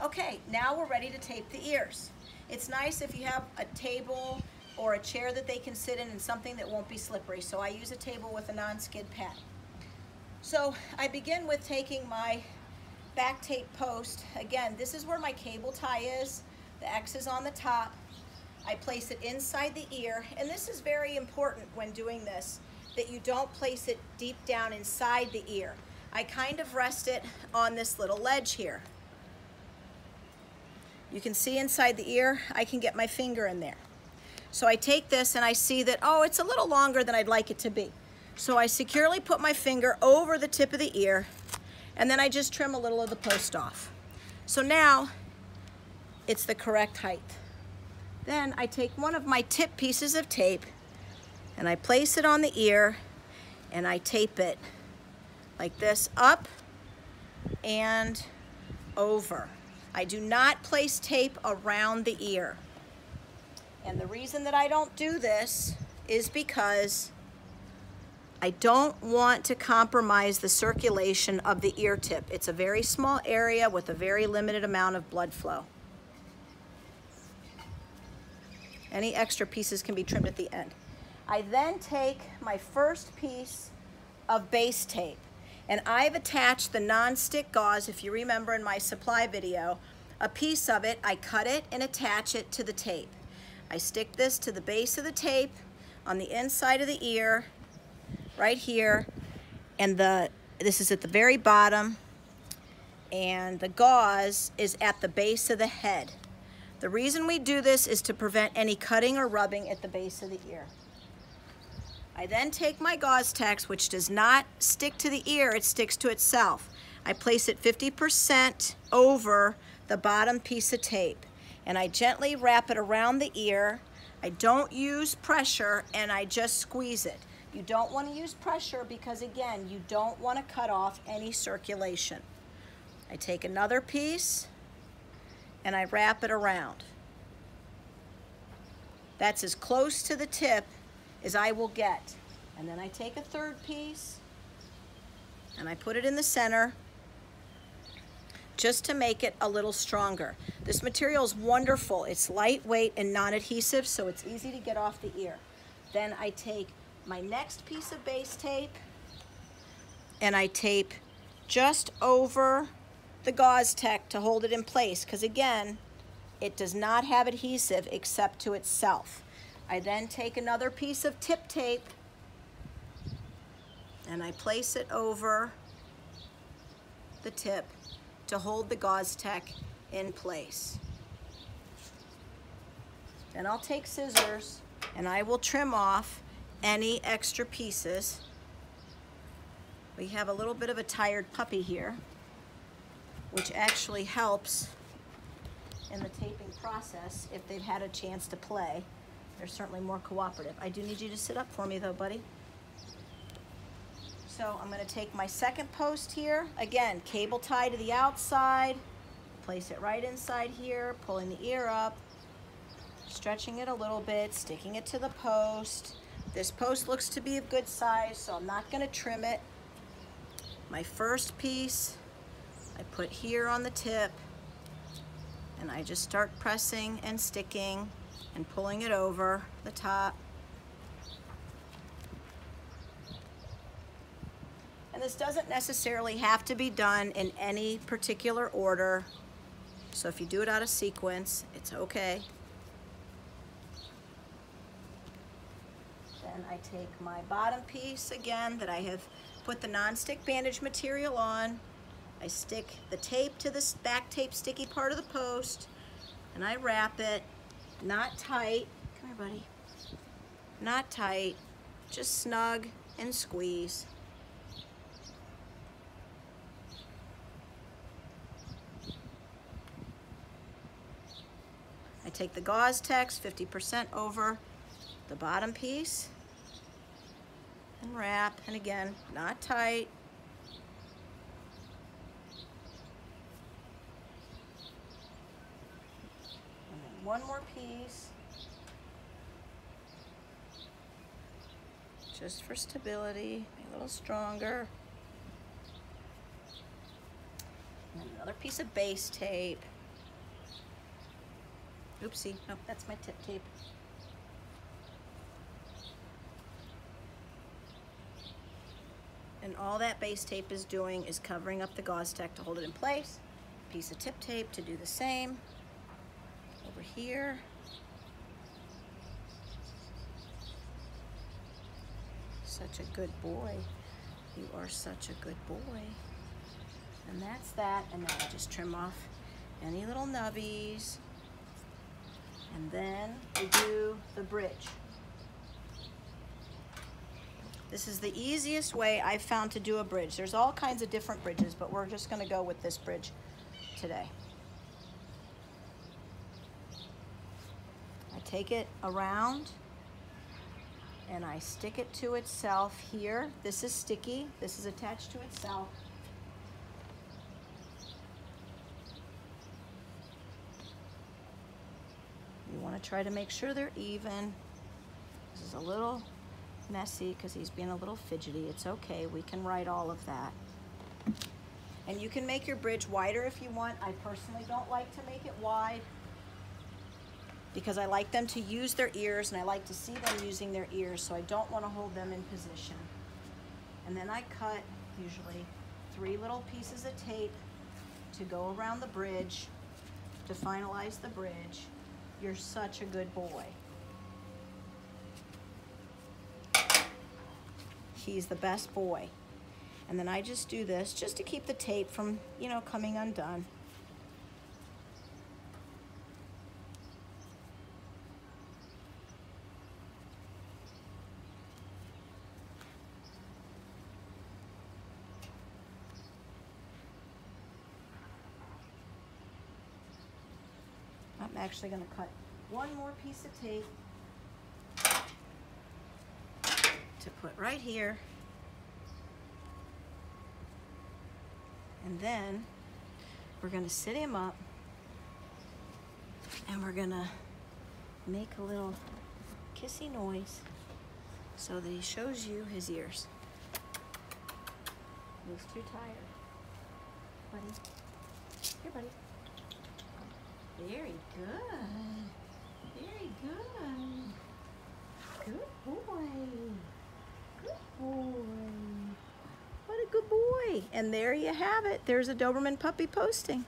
Okay, now we're ready to tape the ears. It's nice if you have a table or a chair that they can sit in and something that won't be slippery. So I use a table with a non-skid pad. So I begin with taking my back tape post. Again, this is where my cable tie is. The X is on the top. I place it inside the ear, and this is very important when doing this, that you don't place it deep down inside the ear. I kind of rest it on this little ledge here. You can see inside the ear, I can get my finger in there. So I take this and I see that, oh, it's a little longer than I'd like it to be. So I securely put my finger over the tip of the ear, and then I just trim a little of the post off. So now it's the correct height. Then I take one of my tip pieces of tape and I place it on the ear and I tape it like this up and over. I do not place tape around the ear. And the reason that I don't do this is because I don't want to compromise the circulation of the ear tip. It's a very small area with a very limited amount of blood flow. Any extra pieces can be trimmed at the end. I then take my first piece of base tape, and I've attached the non-stick gauze, if you remember in my supply video, a piece of it, I cut it and attach it to the tape. I stick this to the base of the tape on the inside of the ear, right here, and this is at the very bottom, and the gauze is at the base of the head. The reason we do this is to prevent any cutting or rubbing at the base of the ear. I then take my gauze tex, which does not stick to the ear, it sticks to itself. I place it 50% over the bottom piece of tape, and I gently wrap it around the ear. I don't use pressure, and I just squeeze it. You don't want to use pressure because, again, you don't want to cut off any circulation. I take another piece and I wrap it around. That's as close to the tip as I will get. And then I take a third piece and I put it in the center just to make it a little stronger. This material is wonderful. It's lightweight and non-adhesive, so it's easy to get off the ear. Then I take my next piece of base tape and I tape just over the gauze tech to hold it in place, because again, it does not have adhesive except to itself. I then take another piece of tip tape and I place it over the tip to hold the gauze tech in place. Then I'll take scissors and I will trim off any extra pieces. We have a little bit of a tired puppy here, which actually helps in the taping process if they've had a chance to play. They're certainly more cooperative. I do need you to sit up for me though, buddy. So I'm going to take my second post here. Again, cable tie to the outside, place it right inside here, pulling the ear up, stretching it a little bit, sticking it to the post. This post looks to be of good size, so I'm not going to trim it. My first piece I put here on the tip, and I just start pressing and sticking and pulling it over the top. And this doesn't necessarily have to be done in any particular order, so if you do it out of sequence, it's okay. Then I take my bottom piece again that I have put the non-stick bandage material on. I stick the tape to this back tape sticky part of the post, and I wrap it, not tight. Come here, buddy. Not tight, just snug and squeeze. I take the gauze tex 50% over the bottom piece and wrap, and again, not tight. One more piece, just for stability, a little stronger. And another piece of base tape. Oopsie, oh, that's my tip tape. And all that base tape is doing is covering up the gauze tack to hold it in place. Piece of tip tape to do the same. Over here. Such a good boy. You are such a good boy. And that's that. And then I just trim off any little nubbies. And then we do the bridge. This is the easiest way I've found to do a bridge. There's all kinds of different bridges, but we're just going to go with this bridge today. I take it around and I stick it to itself here. This is sticky. This is attached to itself. You want to try to make sure they're even. This is a little messy because he's being a little fidgety. It's okay. We can write all of that. And you can make your bridge wider if you want. I personally don't like to make it wide because I like them to use their ears and I like to see them using their ears, so I don't want to hold them in position. And then I cut usually 3 little pieces of tape to go around the bridge to finalize the bridge. You're such a good boy. He's the best boy. And then I just do this just to keep the tape from, you know, coming undone. I'm actually going to cut one more piece of tape to put right here. And then we're going to sit him up and we're going to make a little kissy noise so that he shows you his ears. He's too tired. Buddy. Here, buddy. Very good. Very good. Good boy. Good boy. What a good boy. And there you have it. There's a Doberman puppy posting.